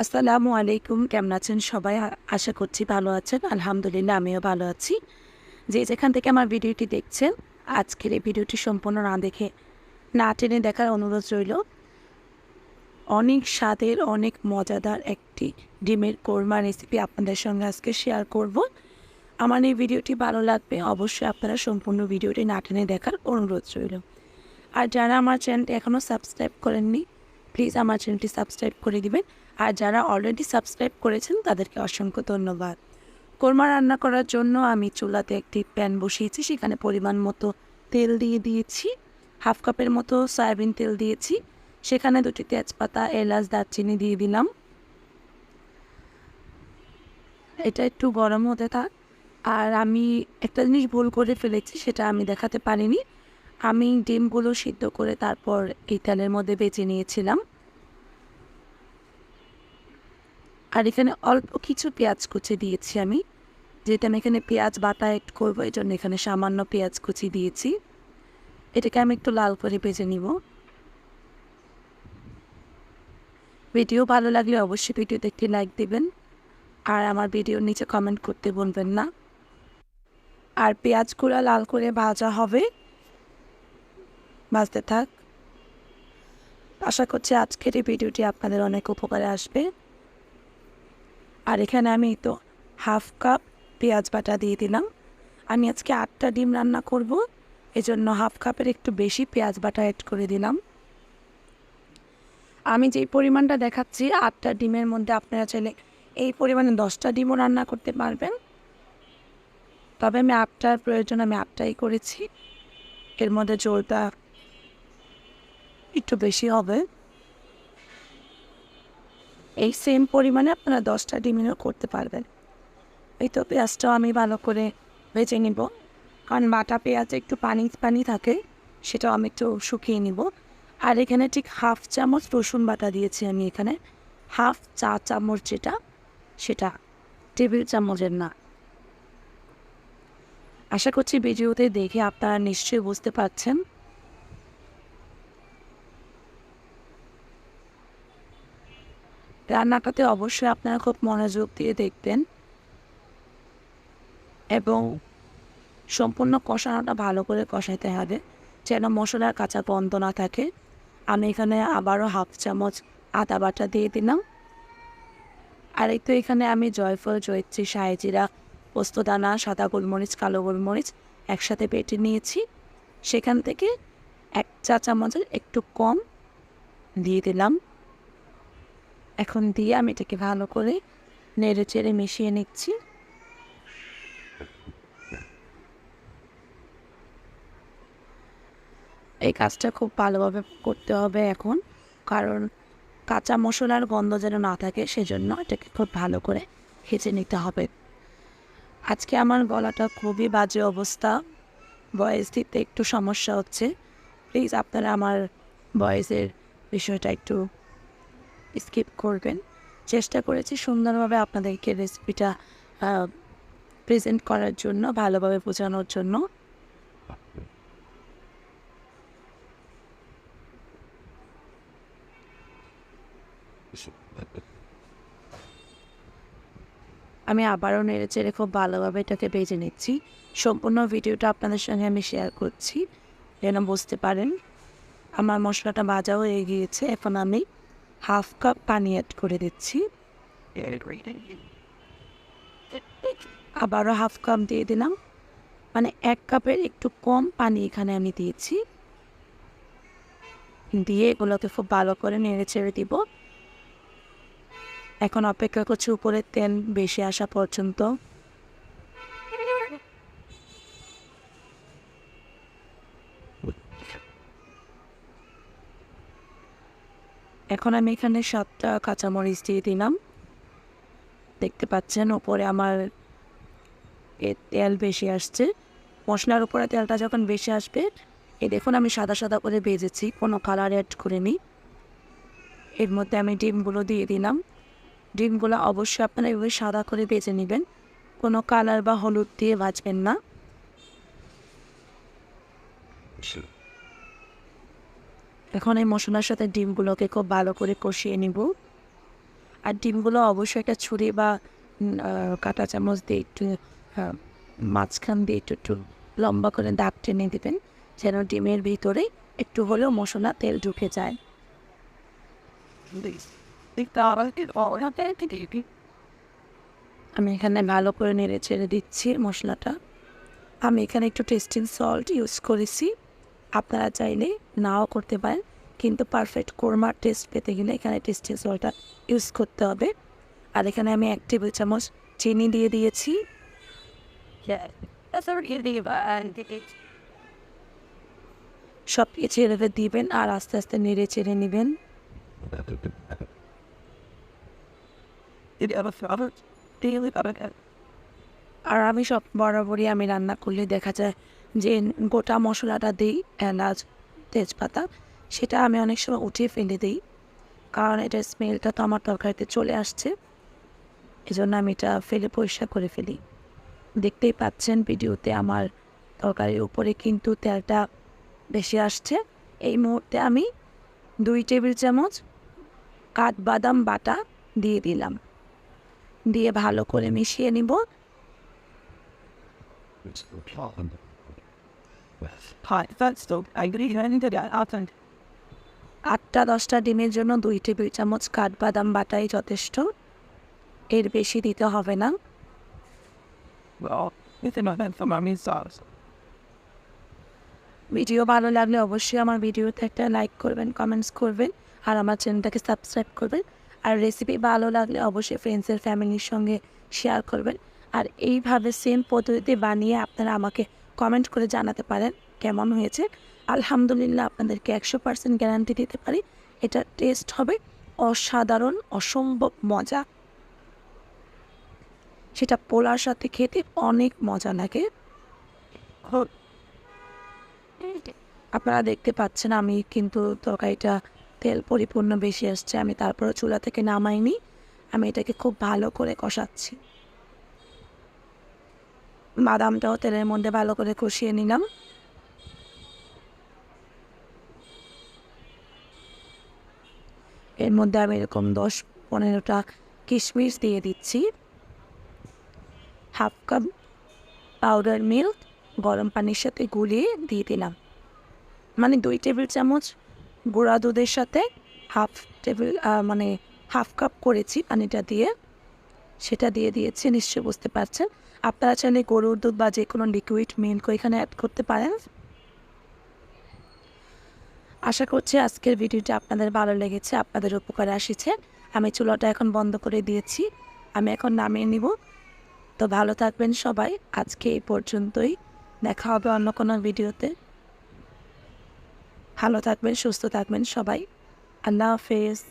আসসালামু আলাইকুম। কেমন আছেন সবাই? আশা করছি ভালো আছেন। আলহামদুলিল্লাহ আমিও ভালো আছি। যে যেখান থেকে আমার ভিডিওটি দেখছেন, আজকের এই ভিডিওটি সম্পূর্ণ না টেনে দেখার অনুরোধ রইল। অনেক স্বাদের, অনেক মজাদার একটি ডিমের কোরমা রেসিপি আপনাদের সঙ্গে আজকে শেয়ার করব। আমার এই ভিডিওটি ভালো লাগবে, অবশ্যই আপনারা সম্পূর্ণ ভিডিওটি না টেনে দেখার অনুরোধ রইল। আর যারা আমার চ্যানেলটি এখনও সাবস্ক্রাইব করেননি, প্লিজ আমার চ্যানেলটি সাবস্ক্রাইব করে দিবেন। আর যারা অলরেডি সাবস্ক্রাইব করেছেন তাদেরকে অসংখ্য ধন্যবাদ। কোরমা রান্না করার জন্য আমি চুলাতে একটি প্যান বসিয়েছি, সেখানে পরিমাণ মতো তেল দিয়ে দিয়েছি। হাফ কাপের মতো সয়াবিন তেল দিয়েছি, সেখানে 2টি তেজপাতা, এলাচ, দারচিনি দিয়ে দিলাম। এটা একটু গরম হতে থাক। আর আমি একটা জিনিস ভুল করে ফেলেছি, সেটা আমি দেখাতে পারিনি। আমি ডিমগুলো সিদ্ধ করে তারপর এই তেলের মধ্যে বেজে নিয়েছিলাম। আর এখানে অল্প কিছু পেঁয়াজ কুচি দিয়েছি আমি, যেহেতু আমি এখানে পেঁয়াজ বাটা অ্যাড করবো, এই জন্য এখানে সামান্য পেঁয়াজ কুচি দিয়েছি। এটাকে আমি একটু লাল করে ভেজে নিব। ভিডিও ভালো লাগলে অবশ্যই ভিডিওতে একটি লাইক দিবেন, আর আমার ভিডিওর নিচে কমেন্ট করতে বলবেন না। আর পেঁয়াজগুলো লাল করে ভাজা হবে, ভাজতে থাক। আশা করছি আজকের এই ভিডিওটি আপনাদের অনেক উপকারে আসবে। আর এখানে আমি তো হাফ কাপ পেঁয়াজ বাটা দিয়ে দিলাম। আমি আজকে 8টা ডিম রান্না করব, এজন্য হাফ কাপের একটু বেশি পেঁয়াজ বাটা অ্যাড করে দিলাম। আমি যেই পরিমাণটা দেখাচ্ছি 8টা ডিমের মধ্যে আপনারা চাইলে এই পরিমাণে 10টা ডিমও রান্না করতে পারবেন। তবে আমি 8টার প্রয়োজন, আমি 8টাই করেছি। এর মধ্যে ঝোলটা একটু বেশি হবে। এই সেম পরিমাণে আপনারা 10টা ডিমেরও করতে পারবেন। এই তো পেঁয়াজটাও আমি ভালো করে ভেজে নিব, কারণ বাটা পেঁয়াজে একটু পানি পানি থাকে, সেটাও আমি একটু শুকিয়ে নিব। আর এখানে ঠিক হাফ চামচ রসুন বাটা দিয়েছি আমি এখানে, হাফ চা চামচ যেটা, সেটা টেবিল চামচের না। আশা করছি ভিডিওতে দেখে আপনারা নিশ্চয়ই বুঝতে পারছেন। রান্নাটাতে অবশ্যই আপনারা খুব মনোযোগ দিয়ে দেখবেন এবং সম্পূর্ণ কষানোটা ভালো করে কষাইতে হবে, যেন মশলার কাঁচা গন্ধ না থাকে। আমি এখানে আবারও হাফ চামচ আদা বাটা দিয়ে দিলাম। আর এই তো এখানে আমি জয়ফল, জয়িত্রী, শাহজিরা, পোস্তদানা, সাদা গোলমরিচ, কালো গোলমরিচ একসাথে বেটে নিয়েছি। সেখান থেকে 1 চা চামচের একটু কম দিয়ে দিলাম। এখন দিয়ে আমি এটাকে ভালো করে নেড়ে চেড়ে মিশিয়ে নিচ্ছি। এই কাজটা খুব ভালোভাবে করতে হবে এখন, কারণ কাঁচা মশলার গন্ধ যেন না থাকে, সেজন্য এটাকে খুব ভালো করে ভেজে নিতে হবে। আজকে আমার গলাটা খুবই বাজে অবস্থা, ভয়েস দিতে একটু সমস্যা হচ্ছে। প্লিজ আপনারা আমার ভয়েসের বিষয়টা একটু স্কিপ করবেন। চেষ্টা করেছি সুন্দরভাবে আপনাদেরকে রেসিপিটা প্রেজেন্ট করার জন্য, ভালোভাবে বোঝানোর জন্য। আমি আবারও নেড়ে চেড়ে খুব ভালোভাবে এটাকে ভেজে নিচ্ছি। সম্পূর্ণ ভিডিওটা আপনাদের সঙ্গে আমি শেয়ার করছি, যেন বুঝতে পারেন। আমার মশলাটা ভাজা হয়ে গিয়েছে, এখন আমি হাফ কাপ পানি অ্যাড করে দিচ্ছি। আবারও হাফ কাপ দিয়ে দিলাম, মানে 1 কাপের একটু কম পানি এখানে আমি দিয়েছি। দিয়ে এগুলোকে খুব ভালো করে নেড়ে চেড়ে দিব। এখন অপেক্ষা করছি উপরের তেল বেশি আসা পর্যন্ত। এখন আমি এখানে 7টা কাঁচামরিচ দিয়ে দিলাম। দেখতে পাচ্ছেন উপরে আমার তেল বেশি আসছে। মশলার উপরে তেলটা যখন বেশি আসবে, দেখুন আমি সাদা সাদা করে ভেজেছি, কোনো কালার অ্যাড করিনি। এর মধ্যে আমি ডিমগুলো দিয়ে দিলাম। ডিমগুলো অবশ্যই আপনারা এভাবে সাদা করে ভেজে নেবেন, কোনো কালার বা হলুদ দিয়ে ভাজবেন না। এখন এই মশলার সাথে ডিমগুলোকে খুব ভালো করে কষিয়ে নিব। আর ডিমগুলো অবশ্যই একটা ছুরি বা কাঁটা চামচ দিয়ে একটু মাঝখান দিয়ে একটু একটু লম্বা করে দাগ টেনে দেবেন, যেন ডিমের ভিতরে একটু হলেও মশলা তেল ঢুকে যায়। আমি এখানে ভালো করে নেড়ে চেড়ে দিচ্ছি মশলাটা। আমি এখানে একটু টেস্টিং সল্ট ইউজ করেছি, আপনারা চাইলে নাও করতে পারেন, কিন্তু পারফেক্ট কোরমার টেস্ট পেতে গেলে এখানে টেস্টিং সল্টটা ইউজ করতে হবে। আর এখানে আমি 1 টেবিল চামচ চিনি দিয়ে দিয়েছি। সব কিছু এভাবে দিবেন আর আস্তে আস্তে নেড়ে চেড়ে নেবেন। আর আমি সব বরাবরই আমি রান্না করলে দেখা যায় যে গোটা মশলাটা দিই, এলাচ তেজপাতা, সেটা আমি অনেক সময় উঠিয়ে ফেলে দিই, কারণ এটার স্মেলটা তো আমার তরকারিতে চলে আসছে, এজন্য আমি এটা ফেলে পরিষ্কার করে ফেলি। দেখতেই পাচ্ছেন ভিডিওতে আমার তরকারির উপরে কিন্তু তেলটা বেশি আসছে। এই মুহূর্তে আমি 2 টেবিল চামচ কাঠবাদাম বাটা দিয়ে দিলাম, দিয়ে ভালো করে মিশিয়ে নিব। 8-10টা ডিমের জন্য 2 টেবিল চামচ কাঠবাদাম বাটাই যথেষ্ট, এর বেশি দিতে হবে না। ভিডিও ভালো লাগলে অবশ্যই আমার ভিডিওতে একটা লাইক করবেন, কমেন্টস করবেন, আর আমার চ্যানেলটাকে সাবস্ক্রাইব করবেন। আর রেসিপি ভালো লাগলে অবশ্যই ফ্রেন্ডসের ফ্যামিলির সঙ্গে শেয়ার করবেন। আর এইভাবে সেম পদ্ধতিতে বানিয়ে আপনারা আমাকে কমেন্ট করে জানাতে পারেন কেমন হয়েছে। আলহামদুলিল্লাহ, আপনাদেরকে 100% গ্যারান্টি দিতে পারি এটা টেস্ট হবে অসাধারণ, অসম্ভব মজা। সেটা পোলার সাথে খেতে অনেক মজা লাগে। আপনারা দেখতে পাচ্ছেন আমি কিন্তু তরকারিটা তেল পরিপূর্ণ বেশি আসছে, আমি তারপরে চুলা থেকে নামাইনি, আমি এটাকে খুব ভালো করে কষাচ্ছি। বাদামটাও তেলের মধ্যে ভালো করে কষিয়ে নিলাম। এর মধ্যে আমি এরকম 10-15টা কিশমিশ দিয়ে দিচ্ছি। 1/2 কাপ পাউডার মিল্ক গরম পানির সাথে গুলিয়ে দিয়ে দিলাম, মানে 2 টেবিল চামচ গুঁড়া দুধের সাথে মানে 1/2 কাপ করেছি পানিটা দিয়ে, সেটা দিয়ে দিয়েছি, নিশ্চয়ই বুঝতে পারছেন। আপনারা চাইলে গরুর দুধ বা যে কোনো লিকুইড মিল্ক এখানে অ্যাড করতে পারেন। আশা করছি আজকের ভিডিওটা আপনাদের ভালো লেগেছে, আপনাদের উপকারে আসছে। আমি চুলাটা এখন বন্ধ করে দিয়েছি, আমি এখন নামিয়ে নিব। তো ভালো থাকবেন সবাই, আজকে এই পর্যন্তই, দেখা হবে অন্য কোনো ভিডিওতে। ভালো থাকবেন, সুস্থ থাকবেন সবাই, আল্লাহ হাফেজ।